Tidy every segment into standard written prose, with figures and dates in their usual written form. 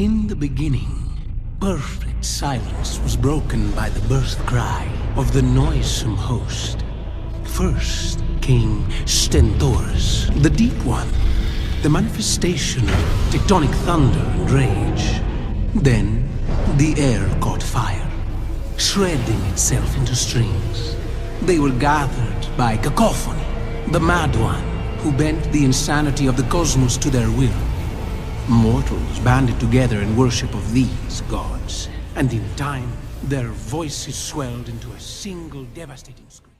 In the beginning, perfect silence was broken by the birth cry of the noisome host. First came Stentorus, the Deep One, the manifestation of tectonic thunder and rage. Then the air caught fire, shredding itself into strings. They were gathered by Cacophony, the Mad One, who bent the insanity of the cosmos to their will. Mortals banded together in worship of these gods, and in time, their voices swelled into a single devastating scream.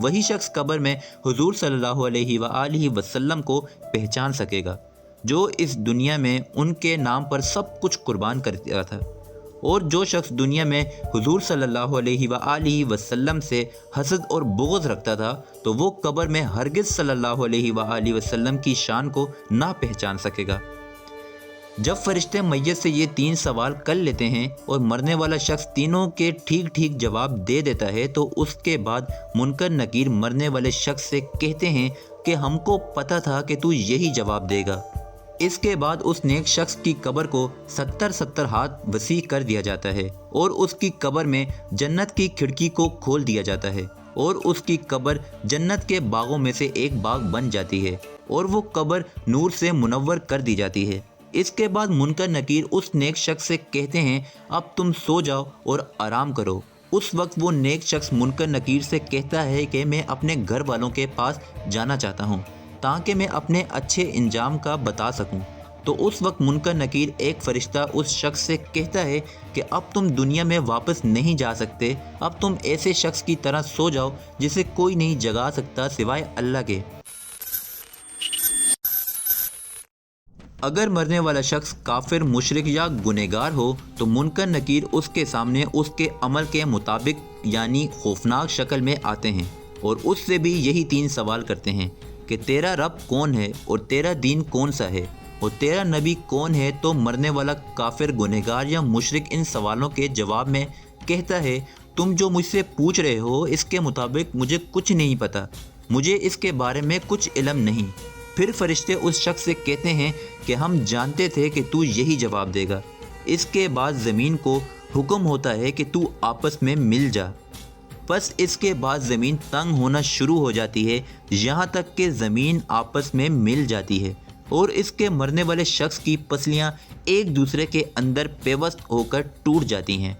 وہی شخص قبر میں حضور صلی اللہ علیہ وآلہ وسلم کو پہچان سکے گا، جو اس دنیا میں ان کے نام پر سب کچھ قربان کر دیا تھا۔ اور جو شخص دنیا میں حضور صلی اللہ علیہ وآلہ وسلم سے حسد اور بغض رکھتا تھا تو وہ قبر میں ہرگز صلی اللہ علیہ وآلہ وسلم کی شان کو نہ پہچان سکے گا۔ جب فرشتے میت سے یہ 3 سوال کر لیتے ہیں اور مرنے والا شخص تینوں کے ٹھیک ٹھیک جواب دے دیتا ہے تو اس کے بعد منکر نکیر مرنے والے شخص سے کہتے ہیں کہ ہم کو پتہ تھا کہ تو یہی جواب دے گا۔ اس کے بعد اس نیک شخص کی قبر کو 70 ہاتھ وسیع کر دیا جاتا ہے اور اس کی قبر میں جنت کی کھڑکی کو کھول دیا جاتا ہے اور اس کی قبر جنت کے باغوں میں سے ایک باغ بن جاتی ہے اور وہ قبر نور سے منور کر دی جاتی ہے۔ اس کے بعد منکر نکیر اس نیک شخص سے کہتے ہیں اب تم سو جاؤ اور آرام کرو۔ اس وقت وہ نیک شخص منکر نکیر سے کہتا ہے کہ میں اپنے گھر والوں کے پاس جانا چاہتا ہوں تاکہ میں اپنے اچھے انجام کا بتا سکوں۔ تو اس وقت منکر نکیر ایک فرشتہ اس شخص سے کہتا ہے کہ اب تم دنیا میں واپس نہیں جا سکتے، اب تم ایسے شخص کی طرح سو جاؤ جسے کوئی نہیں جگا سکتا سوائے اللہ کے۔ اگر مرنے والا شخص کافر، مشرک یا گنہگار ہو تو منکر نکیر اس کے سامنے اس کے عمل کے مطابق یعنی خوفناک شکل میں آتے ہیں اور اس سے بھی یہی 3 سوال کرتے ہیں کہ تیرا رب کون ہے اور تیرا دین کون سا ہے اور تیرا نبی کون ہے۔ تو مرنے والا کافر، گنہگار یا مشرک ان سوالوں کے جواب میں کہتا ہے تم جو مجھ سے پوچھ رہے ہو اس کے مطابق مجھے کچھ نہیں پتہ، مجھے اس کے بارے میں کچھ علم نہیں۔ پھر فرشتے اس شخص سے کہتے ہیں کہ ہم جانتے تھے کہ تو یہی جواب دے گا۔ اس کے بعد زمین کو حکم ہوتا ہے کہ تو آپس میں مل جا۔ بس اس کے بعد زمین تنگ ہونا شروع ہو جاتی ہے یہاں تک کہ زمین آپس میں مل جاتی ہے اور اس کے مرنے والے شخص کی پسلیاں ایک دوسرے کے اندر پیوست ہو کر ٹوٹ جاتی ہیں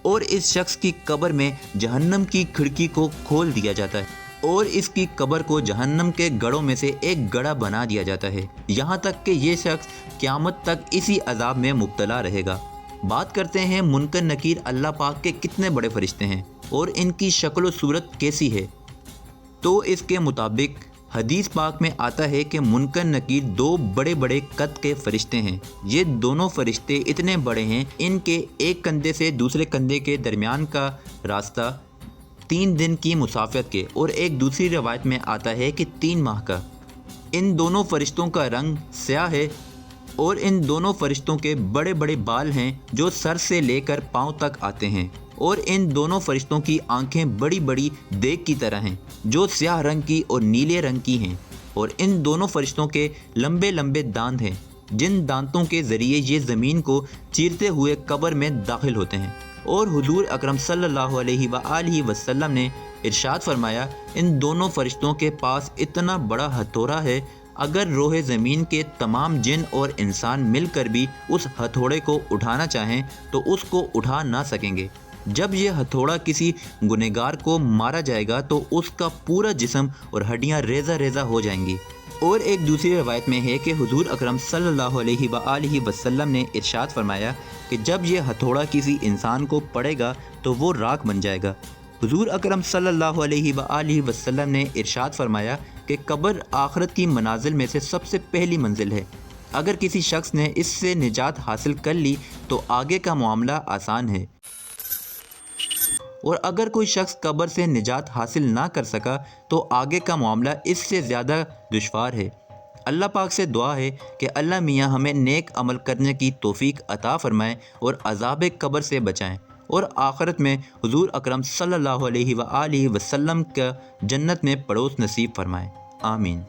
اور اس شخص کی قبر میں جہنم کی کھڑکی کو کھول دیا جاتا ہے اور اس کی قبر کو جہنم کے گڑھوں میں سے ایک گڑھا بنا دیا جاتا ہے یہاں تک کہ یہ شخص قیامت تک اسی عذاب میں مبتلا رہے گا۔ بات کرتے ہیں منکر نکیر اللہ پاک کے کتنے بڑے فرشتے ہیں اور ان کی شکل و صورت کیسی ہے۔ تو اس کے مطابق حدیث پاک میں آتا ہے کہ منکر نکیر 2 بڑے بڑے قد کے فرشتے ہیں۔ یہ دونوں فرشتے اتنے بڑے ہیں ان کے ایک کندھے سے دوسرے کندھے کے درمیان کا راستہ 3 دن کی مسافت کے اور ایک دوسری روایت میں آتا ہے کہ 3 ماہ کا۔ ان دونوں فرشتوں کا رنگ سیاہ ہے اور ان دونوں فرشتوں کے بڑے بڑے بال ہیں جو سر سے لے کر پاؤں تک آتے ہیں اور ان دونوں فرشتوں کی آنکھیں بڑی بڑی دیگ کی طرح ہیں جو سیاہ رنگ کی اور نیلے رنگ کی ہیں اور ان دونوں فرشتوں کے لمبے لمبے دانت ہیں جن دانتوں کے ذریعے یہ زمین کو چیرتے ہوئے قبر میں داخل ہوتے ہیں۔ اور حضور اکرم صلی اللہ علیہ وآلہ وسلم نے ارشاد فرمایا ان دونوں فرشتوں کے پاس اتنا بڑا ہتھوڑا ہے اگر روح زمین کے تمام جن اور انسان مل کر بھی اس ہتھوڑے کو اٹھانا چاہیں تو اس کو اٹھا نہ سکیں گے۔ جب یہ ہتھوڑا کسی گنہگار کو مارا جائے گا تو اس کا پورا جسم اور ہڈیاں ریزہ ریزہ ہو جائیں گی۔ اور ایک دوسری روایت میں ہے کہ حضور اکرم صلی اللہ علیہ وآلہ وسلم نے ارشاد فرمایا کہ جب یہ ہتھوڑا کسی انسان کو پڑے گا تو وہ راکھ بن جائے گا۔ حضور اکرم صلی اللہ علیہ وآلہ وسلم نے ارشاد فرمایا کہ قبر آخرت کی منازل میں سے سب سے پہلی منزل ہے۔ اگر کسی شخص نے اس سے نجات حاصل کر لی تو آگے کا معاملہ آسان ہے، اور اگر کوئی شخص قبر سے نجات حاصل نہ کر سکا تو آگے کا معاملہ اس سے زیادہ دشوار ہے۔ اللہ پاک سے دعا ہے کہ اللہ میاں ہمیں نیک عمل کرنے کی توفیق عطا فرمائیں اور عذاب قبر سے بچائیں اور آخرت میں حضور اکرم صلی اللہ علیہ وآلہ وسلم کا جنت میں پڑوس نصیب فرمائیں۔ آمین۔